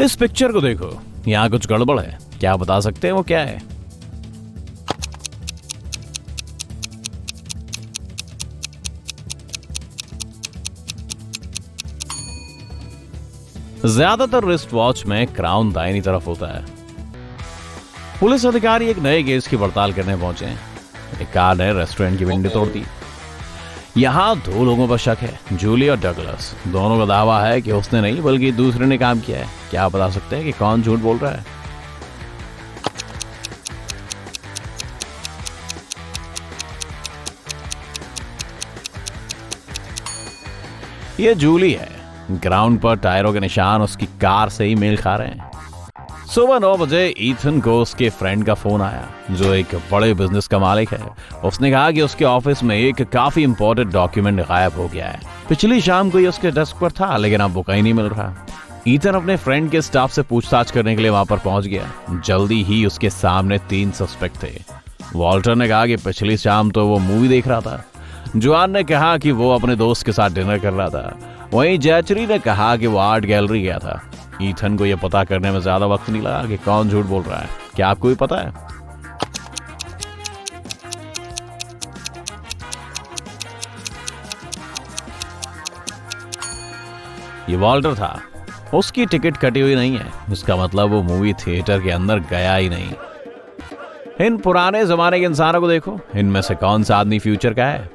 इस पिक्चर को देखो, यहाँ कुछ गड़बड़ है। क्या बता सकते हैं वो क्या है? ज्यादातर रिस्ट वॉच में क्राउन दाहिनी तरफ होता है। पुलिस अधिकारी एक नए केस की पड़ताल करने पहुंचे हैं। एक कार ने रेस्टोरेंट की विंडो तोड़ दी। यहां दो लोगों पर शक है, जूली और डगलस। दोनों का दावा है कि उसने नहीं बल्कि दूसरे ने काम किया है। क्या बता सकते हैं कि कौन झूठ बोल रहा है? ये जूली है। ग्राउंड पर टायरों के निशान उसकी कार से ही मेल खा रहे हैं। सुबह 9 बजे ईथन को उसके फ्रेंड का फोन आया, जो एक बड़े बिजनेस का मालिक है। उसने कहा कि उसके ऑफिस में एक काफी इंपॉर्टेंट डॉक्यूमेंट गायब हो गया है। पिछली शाम को ये उसके डेस्क पर था, लेकिन अब वो कहीं नहीं मिल रहा। ईथन अपने फ्रेंड के स्टाफ से पूछताछ करने के लिए वहां पर पहुंच गया। जल्दी ही उसके सामने 3 सस्पेक्ट थे। वॉल्टर ने कहा कि पिछली शाम तो वो मूवी देख रहा था। जुआन ने कहा कि वो अपने दोस्त के साथ डिनर कर रहा था। वहीं जैचरी ने कहा कि वो आर्ट गैलरी गया था। ईथन को यह पता करने में ज्यादा वक्त नहीं लगा कि कौन झूठ बोल रहा है। क्या आपको भी पता है? ये वॉल्टर था। उसकी टिकट कटी हुई नहीं है। इसका मतलब वो मूवी थिएटर के अंदर गया ही नहीं। इन पुराने जमाने के इंसानों को देखो, इनमें से कौन सा आदमी फ्यूचर का है?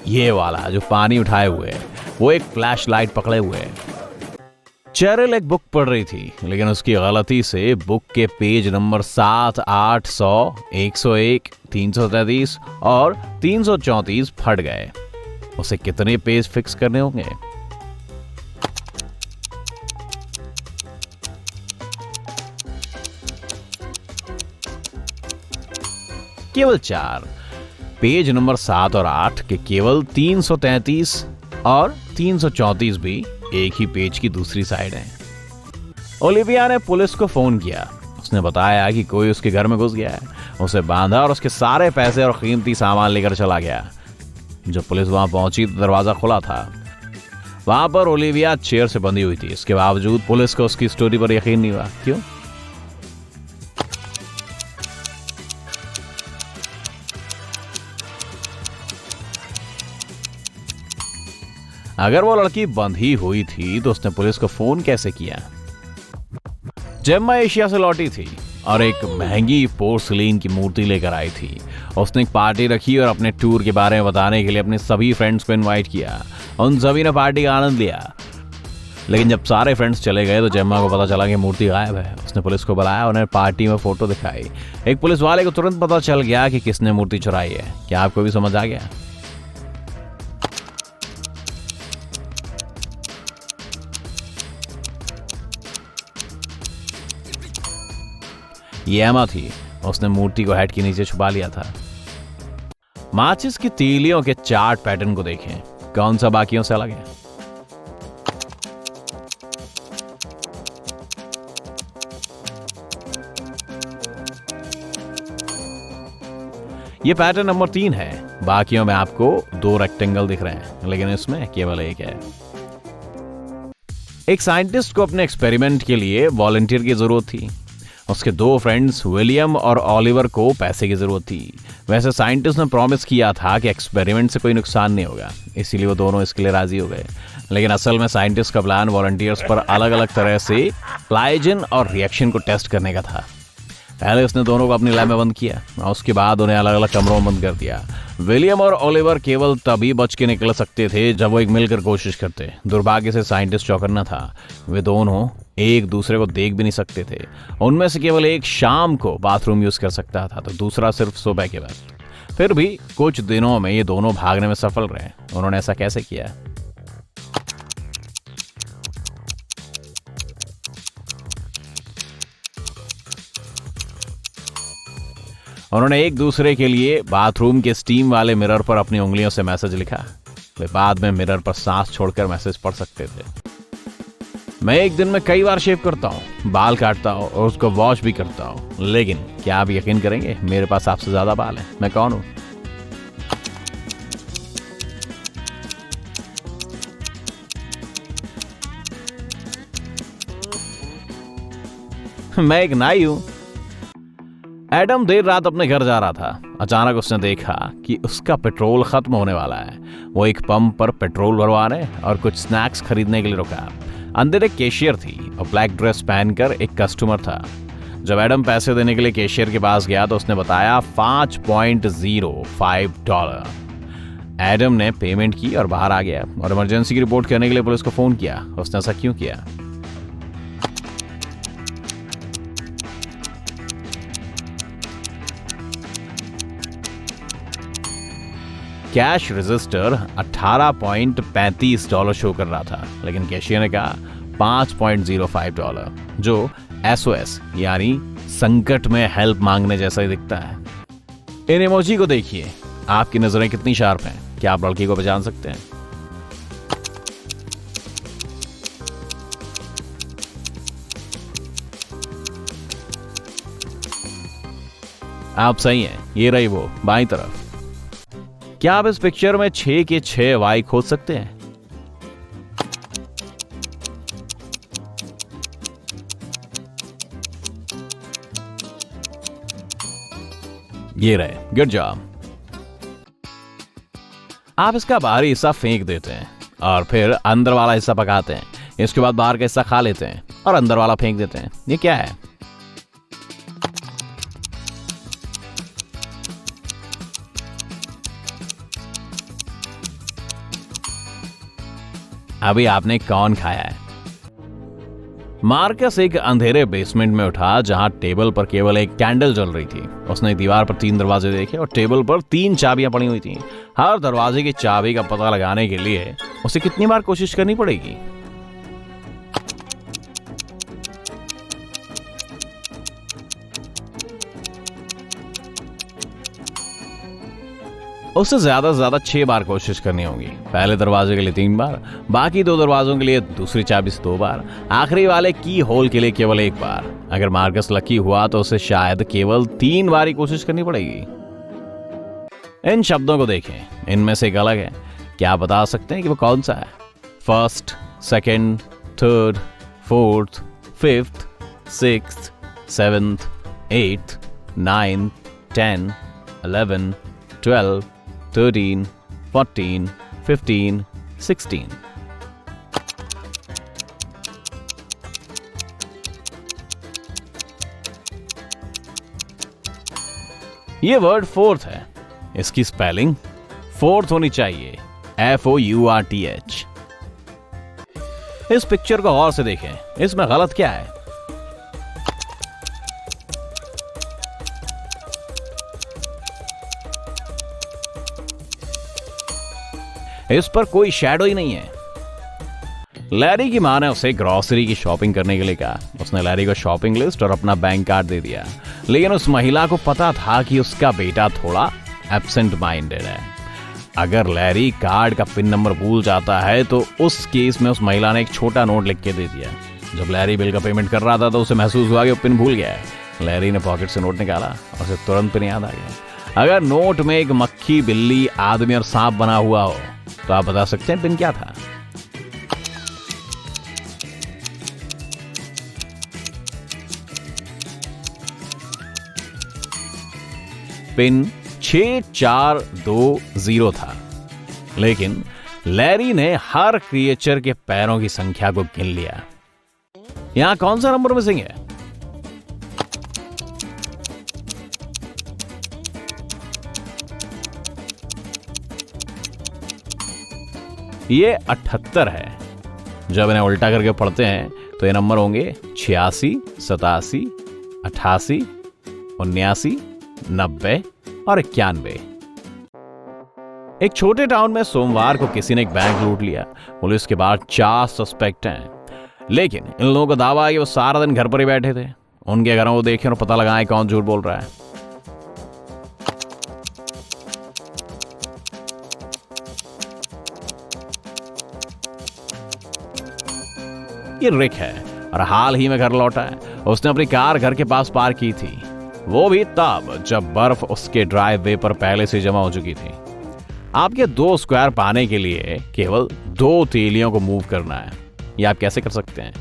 ये वाला जो पानी उठाए हुए है, वो एक फ्लैश लाइट पकड़े हुए है। चेरिल एक बुक पढ़ रही थी, लेकिन उसकी गलती से बुक के पेज नंबर 7, 8, 100, 101, 333 और 334 फट गए। उसे कितने पेज फिक्स करने होंगे? केवल 4। पेज नंबर 7 और 8 के केवल 333 और 334 भी एक ही पेज की दूसरी साइड है। ओलिविया ने पुलिस को फोन किया। उसने बताया कि कोई उसके घर में घुस गया है, उसे बांधा और उसके सारे पैसे और कीमती सामान लेकर चला गया। जब पुलिस वहां पहुंची तो दरवाजा खुला था। वहां पर ओलिविया चेयर से बंधी हुई थी। इसके बावजूद पुलिस को उसकी स्टोरी पर यकीन नहीं हुआ। क्यों? अगर वो लड़की बंधी हुई थी तो उसने पुलिस को फोन कैसे किया? जेम्मा एशिया से लौटी थी और एक महंगी पोर्सिलेन की मूर्ति लेकर आई थी। उसने एक पार्टी रखी और अपने टूर के बारे में बताने के लिए अपने सभी फ्रेंड्स को इनवाइट किया। उन सभी ने पार्टी का आनंद लिया। लेकिन जब सारे फ्रेंड्स चले गए तो जेम्मा को पता चला कि मूर्ति गायब है। उसने पुलिस को बुलाया, उन्हें पार्टी में फोटो दिखाई। एक पुलिस वाले को तुरंत पता चल गया कि किसने मूर्ति चुराई है। क्या आपको भी समझ आ गया? ये एमा थी। उसने मूर्ति को हेड के नीचे छुपा लिया था। माचिस की तीलियों के चार्ट पैटर्न को देखें, कौन सा बाकियों से अलग है? ये पैटर्न नंबर 3 है। बाकियों में आपको 2 रेक्टेंगल दिख रहे हैं, लेकिन इसमें केवल एक है। एक साइंटिस्ट को अपने एक्सपेरिमेंट के लिए वॉलंटियर की जरूरत थी। उसके 2 फ्रेंड्स विलियम और ऑलिवर को पैसे की जरूरत थी। वैसे साइंटिस्ट ने प्रॉमिस किया था कि एक्सपेरिमेंट से कोई नुकसान नहीं होगा, इसीलिए वो दोनों इसके लिए राजी हो गए। लेकिन असल में साइंटिस्ट का प्लान वॉलंटियर्स पर अलग अलग तरह से प्लाइजन और रिएक्शन को टेस्ट करने का था। पहले उसने दोनों को अपनी लैब में बंद किया और उसके बाद उन्हें अलग अलग कमरों में बंद कर दिया। विलियम और ओलिवर केवल तभी बच के निकल सकते थे जब वो एक मिलकर कोशिश करते। दुर्भाग्य से साइंटिस्ट चौकन्ना था। वे दोनों एक दूसरे को देख भी नहीं सकते थे। उनमें से केवल एक शाम को बाथरूम यूज कर सकता था, तो दूसरा सिर्फ सुबह के वक्त। फिर भी कुछ दिनों में ये दोनों भागने में सफल रहे। उन्होंने ऐसा कैसे किया? उन्होंने एक दूसरे के लिए बाथरूम के स्टीम वाले मिरर पर अपनी उंगलियों से मैसेज लिखा। वे बाद में मिरर पर सांस छोड़कर मैसेज पढ़ सकते थे। मैं एक दिन में कई बार शेव करता हूँ, बाल काटता हूँ और उसको वॉश भी करता हूँ, लेकिन क्या आप यकीन करेंगे, मेरे पास आपसे ज्यादा बाल हैं। मैं कौन हूँ? मैं एक नाई हूं। एडम देर रात अपने घर जा रहा था। अचानक उसने देखा कि उसका पेट्रोल खत्म होने वाला है। वो एक पंप पर पेट्रोल भरवाने और कुछ स्नैक्स खरीदने के लिए रुका। अंदर एक कैशियर थी और ब्लैक ड्रेस पहनकर एक कस्टमर था। जब एडम पैसे देने के लिए कैशियर के पास गया तो उसने बताया $5.05। एडम ने पेमेंट की और बाहर आ गया और इमरजेंसी की रिपोर्ट करने के लिए पुलिस को फोन किया। उसने ऐसा क्यों किया? कैश रजिस्टर $18.35 शो कर रहा था, लेकिन कैशियर ने कहा $5.05, जो SOS यानी संकट में हेल्प मांगने जैसा ही दिखता है। इन इमोजी को देखिए, आपकी नजरें कितनी शार्प हैं। क्या आप लड़की को पहचान सकते हैं? आप सही हैं, ये रही वो बाईं तरफ। क्या आप इस पिक्चर में 6 के 6 वाई खोज सकते हैं? ये रहे, गुड जॉब। आप इसका बाहरी हिस्सा फेंक देते हैं और फिर अंदर वाला हिस्सा पकाते हैं। इसके बाद बाहर का हिस्सा खा लेते हैं और अंदर वाला फेंक देते हैं। ये क्या है? अभी आपने कौन खाया है? मार्कस एक अंधेरे बेसमेंट में उठा जहां टेबल पर केवल एक कैंडल जल रही थी। उसने दीवार पर 3 दरवाजे देखे और टेबल पर 3 चाबियां पड़ी हुई थीं। हर दरवाजे की चाबी का पता लगाने के लिए उसे कितनी बार कोशिश करनी पड़ेगी? उससे ज्यादा से ज्यादा 6 बार कोशिश करनी होगी। पहले दरवाजे के लिए 3 बार, बाकी 2 दरवाजों के लिए दूसरी चाबी से 2 बार, आखिरी वाले की होल के लिए केवल 1 बार। अगर मार्कस लकी हुआ तो उसे शायद केवल 3 बार ही कोशिश करनी पड़ेगी। इन शब्दों को देखें, इनमें से एक अलग है। क्या आप बता सकते हैं कि वो कौन सा है? First, second, third, fourth, fifth, sixth, seventh, eighth, 9, 10, 11, 12, 13, 14, 15, 16। ये वर्ड फोर्थ है। इसकी स्पेलिंग फोर्थ होनी चाहिए, FOURTH। इस पिक्चर को गौर से देखें, इसमें गलत क्या है? इस पर कोई शैडो ही नहीं है। लैरी की मां ने उसे ग्रोसरी की शॉपिंग करने के लिए कहा। उसने लैरी को शॉपिंग लिस्ट और अपना बैंक कार्ड दे दिया, लेकिन उस महिला को पता था कि उसका बेटा थोड़ा एब्सेंट माइंडेड है। अगर लैरी कार्ड का पिन नंबर भूल जाता है तो उस केस में उस महिला ने एक छोटा नोट लिख के दे दिया। जब लैरी बिल का पेमेंट कर रहा था तो उसे महसूस हुआ कि वो पिन भूल गया है। लैरी ने पॉकेट से नोट निकाला और उसे तुरंत पिन याद आ गया। अगर नोट में एक मक्खी, बिल्ली, आदमी और सांप बना हुआ हो तो आप बता सकते हैं पिन क्या था? पिन 6420 था, लेकिन लैरी ने हर क्रिएचर के पैरों की संख्या को गिन लिया। यहां कौन सा नंबर मिसिंग है? ये 78 है। जब इन्हें उल्टा करके पढ़ते हैं तो ये नंबर होंगे 86, 87, 88, 79, 90 और 91। एक छोटे टाउन में सोमवार को किसी ने एक बैंक लूट लिया। पुलिस के पास 4 सस्पेक्ट हैं, लेकिन इन लोगों का दावा है कि वो सारा दिन घर पर ही बैठे थे। उनके घरों को देखें और पता लगाएं कौन झूठ बोल रहा है। ये रिक है और हाल ही में घर लौटा है। उसने अपनी कार घर के पास पार्क की थी, वो भी तब जब बर्फ उसके ड्राइववे पर पहले से जमा हो चुकी थी। आपके 2 स्क्वायर पाने के लिए केवल 2 तीलियों को मूव करना है। ये आप कैसे कर सकते हैं?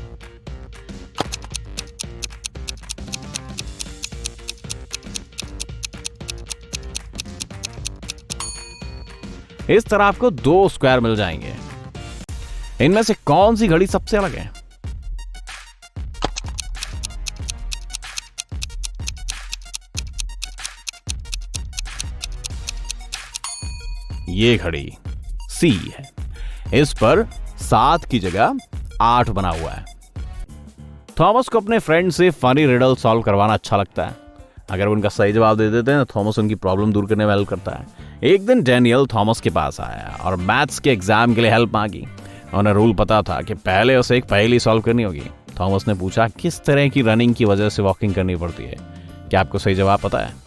इस तरह आपको 2 स्क्वायर मिल जाएंगे। इनमें से कौन सी घड़ी सबसे अलग है? ये घड़ी सी है। इस पर 7 की जगह 8 बना हुआ है। थॉमस को अपने फ्रेंड से फनी रिडल सॉल्व करवाना अच्छा लगता है। अगर वो उनका सही जवाब दे देते हैं तो थॉमस उनकी प्रॉब्लम दूर करने में हेल्प करता है। एक दिन डैनियल थॉमस के पास आया और मैथ्स के एग्जाम के लिए हेल्प मांगी। उन्हें रूल पता था कि पहले उसे एक पहेली सॉल्व करनी होगी। थॉमस ने पूछा, किस तरह की रनिंग की वजह से वॉकिंग करनी पड़ती है? क्या आपको सही जवाब पता है?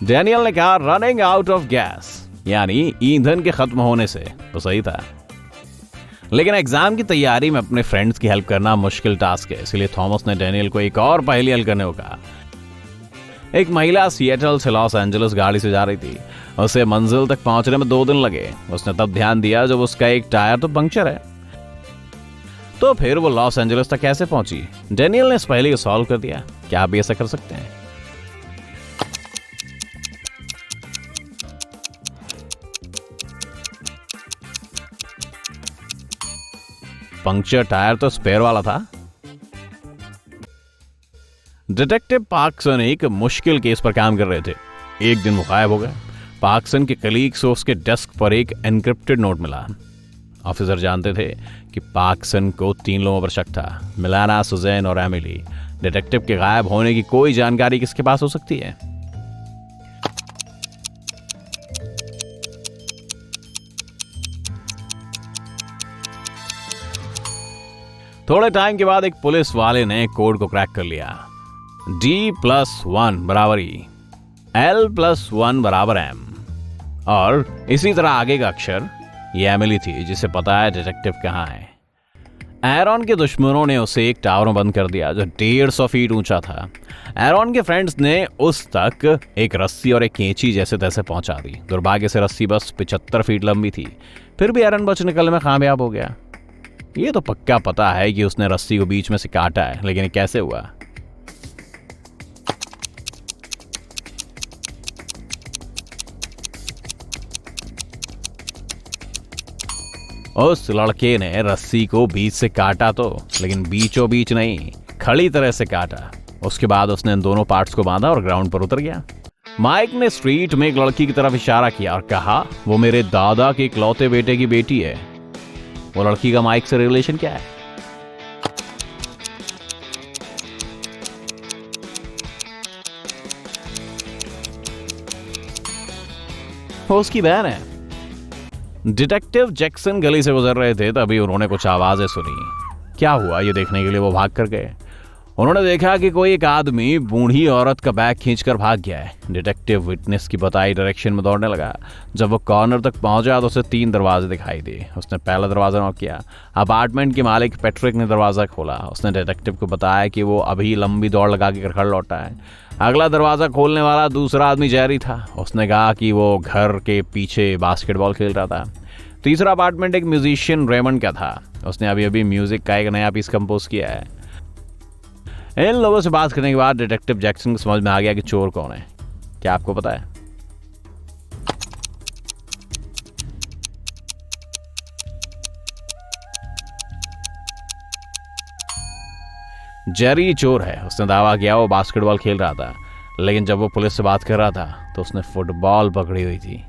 डैनियल ने कहा, रनिंग आउट ऑफ गैस, यानी ईंधन के खत्म होने से। तो सही था, लेकिन एग्जाम की तैयारी में अपने फ्रेंड्स की हेल्प करना मुश्किल टास्क है, इसलिए थॉमस ने डैनियल को एक और पहेली हल करने को कहा। एक महिला सिएटल से लॉस एंजलिस गाड़ी से जा रही थी। उसे मंजिल तक पहुंचने में 2 दिन लगे। उसने तब ध्यान दिया जब उसका एक टायर तो पंक्चर है। तो फिर वो लॉस एंजलिस तक कैसे पहुंची? डैनियल ने इस पहेली को सॉल्व कर दिया। क्या आप भी ऐसा कर सकते हैं? पंक्चर टायर तो स्पेयर वाला था। डिटेक्टिव पार्कसन एक मुश्किल केस पर काम कर रहे थे। एक दिन वो गायब हो गए। पार्कसन के कलीग्स को उसके डेस्क पर एक एनक्रिप्टेड नोट मिला। ऑफिसर जानते थे कि पार्कसन को 3 लोगों पर शक था, मिलाना, सुजैन और एमिली। डिटेक्टिव के गायब होने की कोई जानकारी किसके पास हो सकती है? थोड़े टाइम के बाद एक पुलिस वाले ने कोड को क्रैक कर लिया। D+1 बराबर E, L+1 बराबर M, और इसी तरह आगे का अक्षर। ये एमिली थी, जिसे पता है डिटेक्टिव कहाँ है। एरॉन के दुश्मनों ने उसे एक टावर में बंद कर दिया जो 150 फीट ऊंचा था। एरॉन के फ्रेंड्स ने उस तक एक रस्सी और एक कैंची जैसे तैसे पहुंचा दी। दुर्भाग्य से रस्सी बस 75 फीट लंबी थी। फिर भी एरॉन बच निकलने में कामयाब हो गया। ये तो पक्का पता है कि उसने रस्सी को बीच में से काटा है, लेकिन ये कैसे हुआ? उस लड़के ने रस्सी को बीच से काटा तो, लेकिन बीचों बीच नहीं, खड़ी तरह से काटा। उसके बाद उसने इन दोनों पार्ट्स को बांधा और ग्राउंड पर उतर गया। माइक ने स्ट्रीट में एक लड़की की तरफ इशारा किया और कहा, वो मेरे दादा के इकलौते बेटे की बेटी है। वो लड़की का माइक से रिलेशन क्या है? वो उसकी बहन है। डिटेक्टिव जैक्सन गली से गुजर रहे थे, तभी उन्होंने कुछ आवाजें सुनी। क्या हुआ ये देखने के लिए वो भाग कर गए। उन्होंने देखा कि कोई एक आदमी बूढ़ी औरत का बैग खींचकर भाग गया है। डिटेक्टिव विटनेस की बताई डायरेक्शन में दौड़ने लगा। जब वो कॉर्नर तक पहुंचा तो उसे 3 दरवाजे दिखाई दिए। उसने पहला दरवाजा नॉक किया। अपार्टमेंट के मालिक पैट्रिक ने दरवाजा खोला। उसने डिटेक्टिव को बताया कि वो अभी लंबी दौड़ लगा के घर लौटा है। अगला दरवाजा खोलने वाला दूसरा आदमी जेरी था। उसने कहा कि वो घर के पीछे बास्केटबॉल खेल रहा था। तीसरा अपार्टमेंट एक म्यूजिशियन रेमंड का था। उसने अभी अभी म्यूजिक का एक नया पीस कंपोज किया है। इन लोगों से बात करने के बाद डिटेक्टिव जैक्सन को समझ में आ गया कि चोर कौन है। क्या आपको पता है? जेरी चोर है। उसने दावा किया वो बास्केटबॉल खेल रहा था, लेकिन जब वो पुलिस से बात कर रहा था तो उसने फुटबॉल पकड़ी हुई थी।